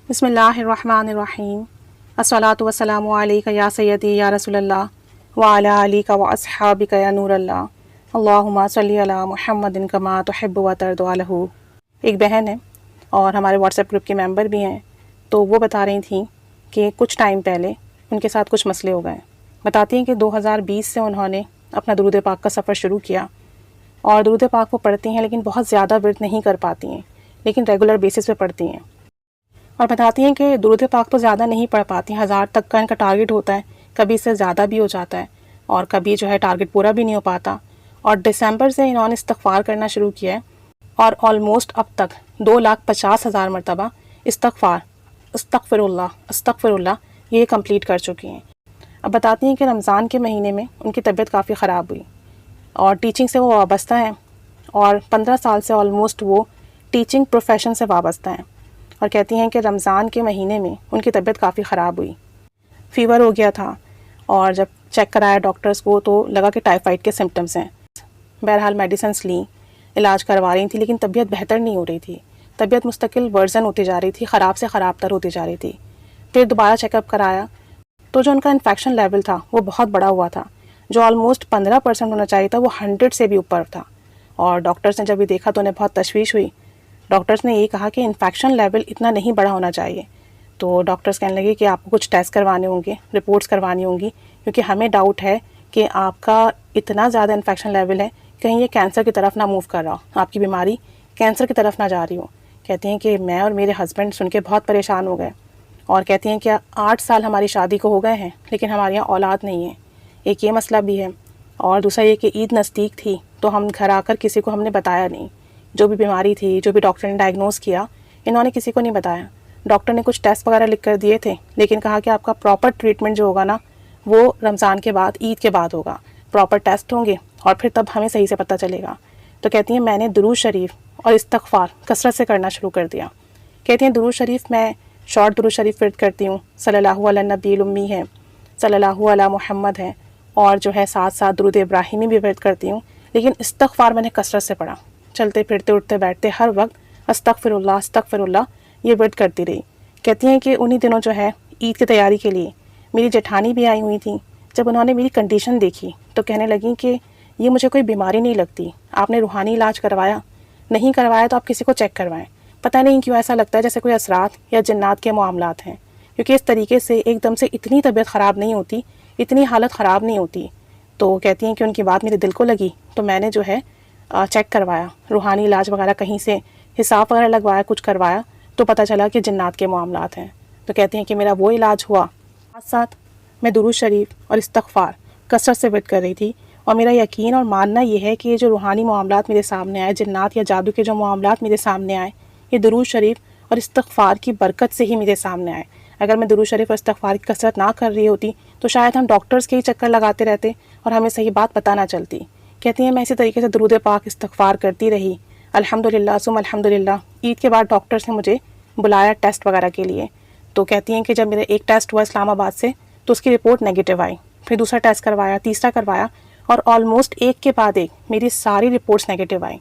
بسم اللہ الرحمن الرحیم الصلاۃ والسلام علیک یا سیدی یا رسول اللہ وعلی آلک و اصحابک یا نور اللہ اللہم صلی علی محمد کما تحب و ترضی عنہ۔ ایک بہن ہے اور ہمارے واٹس ایپ گروپ کے ممبر بھی ہیں، تو وہ بتا رہی تھیں کہ کچھ ٹائم پہلے ان کے ساتھ کچھ مسئلے ہو گئے۔ بتاتی ہیں کہ 2020 سے انہوں نے اپنا درود پاک کا سفر شروع کیا، اور درود پاک وہ پڑھتی ہیں لیکن بہت زیادہ ورد نہیں کر پاتی ہیں، لیکن ریگولر بیسس پہ پڑھتی ہیں، اور بتاتی ہیں کہ درود پاک تو زیادہ نہیں پڑھ پاتی، 1000 تک کا ان کا ٹارگٹ ہوتا ہے، کبھی اس سے زیادہ بھی ہو جاتا ہے اور کبھی جو ہے ٹارگٹ پورا بھی نہیں ہو پاتا۔ اور دسمبر سے انہوں نے استغفار کرنا شروع کیا ہے، اور آلموسٹ اب تک 2,50,000 مرتبہ استغفر اللہ یہ کمپلیٹ کر چکی ہیں۔ اب بتاتی ہیں کہ رمضان کے مہینے میں ان کی طبیعت کافی خراب ہوئی، اور ٹیچنگ سے وہ وابستہ ہیں، اور 15 سال سے آلموسٹ وہ ٹیچنگ پروفیشن سے وابستہ ہیں، اور کہتی ہیں کہ رمضان کے مہینے میں ان کی طبیعت کافی خراب ہوئی، فیور ہو گیا تھا، اور جب چیک کرایا ڈاکٹرز کو تو لگا کہ ٹائیفائڈ کے سمٹمز ہیں۔ بہرحال میڈیسنس لیں، علاج کروا رہی تھیں، لیکن طبیعت بہتر نہیں ہو رہی تھی، طبیعت مستقل ورژن ہوتی جا رہی تھی، خراب سے خراب تر ہوتی جا رہی تھی۔ پھر دوبارہ چیک اپ کرایا تو جو ان کا انفیکشن لیول تھا وہ بہت بڑا ہوا تھا، جو آلموسٹ 15% ہونا چاہیے تھا وہ 100 سے بھی اوپر تھا، اور ڈاکٹرز نے جب یہ دیکھا تو انہیں بہت تشویش ہوئی۔ ڈاکٹرز نے یہ کہا کہ انفیکشن لیول اتنا نہیں بڑا ہونا چاہیے، تو ڈاکٹرز کہنے لگے کہ آپ کو کچھ ٹیسٹ کروانے ہوں گے، رپورٹس کروانی ہوں گی، کیونکہ ہمیں ڈاؤٹ ہے کہ آپ کا اتنا زیادہ انفیکشن لیول ہے کہیں یہ کینسر کی طرف نہ موو کر رہا ہو، آپ کی بیماری کینسر کی طرف نہ جا رہی ہو۔ کہتی ہیں کہ میں اور میرے ہسبینڈ سن کے بہت پریشان ہو گئے، اور کہتی ہیں کہ 8 سال ہماری شادی کو ہو گئے ہیں لیکن ہمارے یہاں اولاد نہیں ہے، ایک یہ مسئلہ بھی ہے، اور دوسرا یہ کہ عید نزدیک تھی تو ہم گھر آ کر کسی کو ہم نے بتایا نہیں، جو بھی بیماری تھی، جو بھی ڈاکٹر نے ڈائگنوز کیا، انہوں نے کسی کو نہیں بتایا۔ ڈاکٹر نے کچھ ٹیسٹ وغیرہ لکھ کر دیے تھے، لیکن کہا کہ آپ کا پراپر ٹریٹمنٹ جو ہوگا نا وہ رمضان کے بعد، عید کے بعد ہوگا، پراپر ٹیسٹ ہوں گے اور پھر تب ہمیں صحیح سے پتہ چلے گا۔ تو کہتی ہیں میں نے درود شریف اور استغفار کثرت سے کرنا شروع کر دیا۔ کہتی ہیں درود شریف میں شارٹ درود شریف ورد کرتی ہوں، صلی اللہ علی النبی الامی ہے، صلی اللہ علی محمد ہے، اور جو ہے ساتھ ساتھ درود ابراہیمی بھی ورد کرتی ہوں، لیکن استغفار میں نے کثرت سے پڑھا، چلتے پھرتے اٹھتے بیٹھتے ہر وقت استغفر اللہ یہ ورد کرتی رہی۔ کہتی ہیں کہ انہی دنوں جو ہے عید کی تیاری کے لیے میری جیٹھانی بھی آئی ہوئی تھیں، جب انہوں نے میری کنڈیشن دیکھی تو کہنے لگیں کہ یہ مجھے کوئی بیماری نہیں لگتی، آپ نے روحانی علاج کروایا نہیں کروایا تو آپ کسی کو چیک کروائیں، پتہ نہیں کیوں ایسا لگتا ہے جیسے کوئی اثرات یا جنات کے معاملات ہیں، کیونکہ اس طریقے سے ایک دم سے اتنی طبیعت خراب نہیں ہوتی، اتنی حالت خراب نہیں ہوتی۔ تو کہتی ہیں کہ ان کی بات میرے دل کو لگی تو میں نے جو ہے چیک کروایا، روحانی علاج وغیرہ کہیں سے حساب وغیرہ لگوایا، کچھ کروایا تو پتہ چلا کہ جنات کے معاملات ہیں۔ تو کہتی ہیں کہ میرا وہ علاج ہوا، ساتھ ساتھ میں درود شریف اور استغفار کثرت سے ورد کر رہی تھی، اور میرا یقین اور ماننا یہ ہے کہ یہ جو روحانی معاملات میرے سامنے آئے، جنات یا جادو کے جو معاملات میرے سامنے آئے، یہ درود شریف اور استغفار کی برکت سے ہی میرے سامنے آئے۔ اگر میں درود شریف اور استغفار کی کثرت نہ کر رہی ہوتی تو شاید ہم ڈاکٹرز کے ہی چکر لگاتے رہتے اور ہمیں صحیح بات پتہ نہ چلتی۔ کہتی ہیں میں اسی طریقے سے درود پاک استغفار کرتی رہی، الحمدللہ ثم الحمدللہ۔ عید کے بعد ڈاکٹرز نے مجھے بلایا ٹیسٹ وغیرہ کے لیے، تو کہتی ہیں کہ جب میرا ایک ٹیسٹ ہوا اسلام آباد سے تو اس کی رپورٹ نیگیٹو آئی، پھر دوسرا ٹیسٹ کروایا، تیسرا کروایا، اور آلموسٹ ایک کے بعد ایک میری ساری رپورٹس نیگیٹو آئیں۔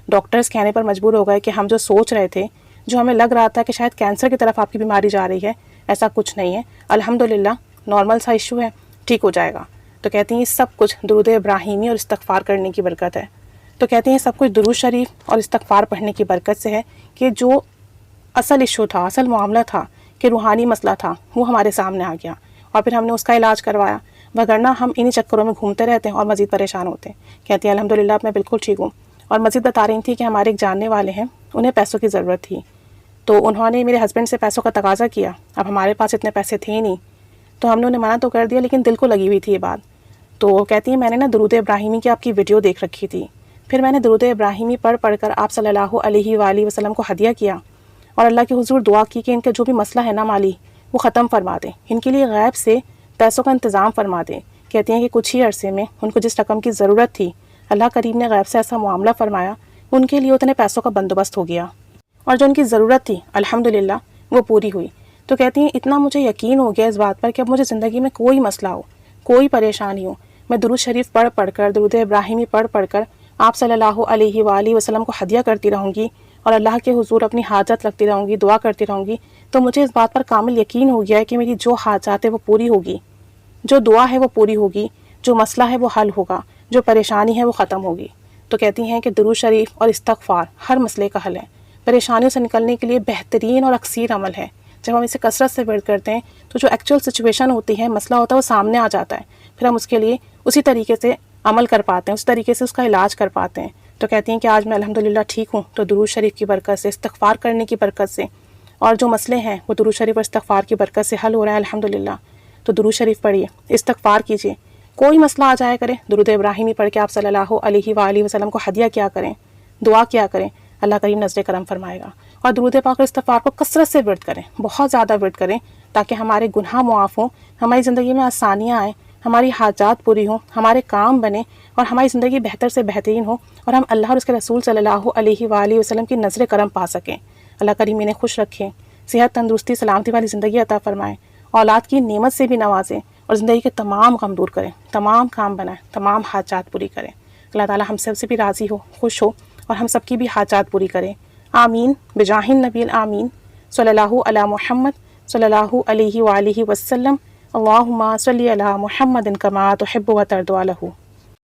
ڈاکٹرز کہنے پر مجبور ہو گئے کہ ہم جو سوچ رہے تھے، جو ہمیں لگ رہا تھا کہ شاید کینسر کی طرف آپ کی بیماری جا رہی ہے، ایسا کچھ نہیں ہے، الحمدللہ نارمل سا ایشو ہے، ٹھیک ہو جائے گا۔ تو کہتی ہیں سب کچھ درود ابراہیمی اور استغفار کرنے کی برکت ہے۔ تو کہتی ہیں سب کچھ درود شریف اور استغفار پڑھنے کی برکت سے ہے کہ جو اصل ایشو تھا، اصل معاملہ تھا کہ روحانی مسئلہ تھا، وہ ہمارے سامنے آ گیا، اور پھر ہم نے اس کا علاج کروایا، وگرنہ ہم انہی چکروں میں گھومتے رہتے ہیں اور مزید پریشان ہوتے ہیں۔ کہتی ہیں الحمدللہ اب میں بالکل ٹھیک ہوں، اور مزید بتا رہی تھی کہ ہمارے ایک جاننے والے ہیں، انہیں پیسوں کی ضرورت تھی، تو انہوں نے میرے ہسبینڈ سے پیسوں کا تقاضا کیا، اب ہمارے پاس اتنے پیسے تھے نہیں، تو ہم نے انہیں منع تو کر دیا، لیکن دل کو لگی ہوئی تھی یہ بات۔ تو کہتی ہیں میں نے نا درود ابراہیمی کی آپ کی ویڈیو دیکھ رکھی تھی، پھر میں نے درود ابراہیمی پڑھ کر آپ صلی اللہ علیہ وآلہ وسلم کو ہدیہ کیا، اور اللہ کے حضور دعا کی کہ ان کا جو بھی مسئلہ ہے نا مالی، وہ ختم فرما دیں، ان کے لیے غیب سے پیسوں کا انتظام فرما دیں۔ کہتی ہیں کہ کچھ ہی عرصے میں ان کو جس رقم کی ضرورت تھی، اللہ کریم نے غیب سے ایسا معاملہ فرمایا، ان کے لیے اتنے پیسوں کا بندوبست ہو گیا، اور جو ان کی ضرورت تھی الحمدللہ وہ پوری ہوئی۔ تو کہتی ہیں اتنا مجھے یقین ہو گیا اس بات پر کہ اب مجھے زندگی میں کوئی مسئلہ ہو، کوئی پریشانی ہو، میں درود شریف پڑھ کر، درود ابراہیمی پڑھ کر آپ صلی اللہ علیہ وآلہ وسلم کو ہدیہ کرتی رہوں گی، اور اللہ کے حضور اپنی حاجت رکھتی رہوں گی، دعا کرتی رہوں گی، تو مجھے اس بات پر کامل یقین ہو گیا ہے کہ میری جو حاجات ہے وہ پوری ہوگی، جو دعا ہے وہ پوری ہوگی، جو مسئلہ ہے وہ حل ہوگا، جو پریشانی ہے وہ ختم ہوگی۔ تو کہتی ہیں کہ درود شریف اور استغفار ہر مسئلے کا حل ہے، پریشانیوں سے نکلنے کے لیے بہترین اور اکثیر عمل ہے۔ جب ہم اسے کثرت سے ورد کرتے ہیں تو جو ایکچوئل سچویشن ہوتی ہے، مسئلہ ہوتا ہے، وہ سامنے آ جاتا ہے، پھر ہم اس کے لیے اسی طریقے سے عمل کر پاتے ہیں، اس طریقے سے اس کا علاج کر پاتے ہیں۔ تو کہتی ہیں کہ آج میں الحمدللہ ٹھیک ہوں، تو درود شریف کی برکت سے، استغفار کرنے کی برکت سے، اور جو مسئلے ہیں وہ درود شریف اور استغفار کی برکت سے حل ہو رہا ہے الحمدللہ۔ تو درود شریف پڑھیے، استغفار کیجیے، کوئی مسئلہ آ جائے کریں درود ابراہیمی پڑھ کے آپ صلی اللہ علیہ وآلہ وسلم کو ہدیہ کیا کریں، دعا کیا کریں، اللہ کریم نظر کرم فرمائے گا۔ اور درود پاک اور استغفار کو کثرت سے ورد کریں، بہت زیادہ ورد کریں، تاکہ ہمارے گناہ معاف ہوں، ہماری زندگی میں آسانیاں آئیں، ہماری حاجات پوری ہوں، ہمارے کام بنیں، اور ہماری زندگی بہتر سے بہترین ہو، اور ہم اللہ اور اس کے رسول صلی اللہ علیہ وآلہ وسلم کی نظر کرم پا سکیں۔ اللہ کریم انہیں خوش رکھیں، صحت، تندرستی، سلامتی والی زندگی عطا فرمائیں، اولاد کی نعمت سے بھی نوازیں، اور زندگی کے تمام غم دور کریں، تمام کام بنائیں، تمام حاجات پوری کریں۔ اللہ تعالی ہم سب سے بھی راضی ہو، خوش ہو، اور ہم سب کی بھی حاجات پوری کریں۔ آمین بجاہ النبی الآمین صلی اللہ علی محمد صلی اللہ علیہ وآلہ وسلم۔ اللہم صلی علی محمد کما تحب و ترضی عنہ۔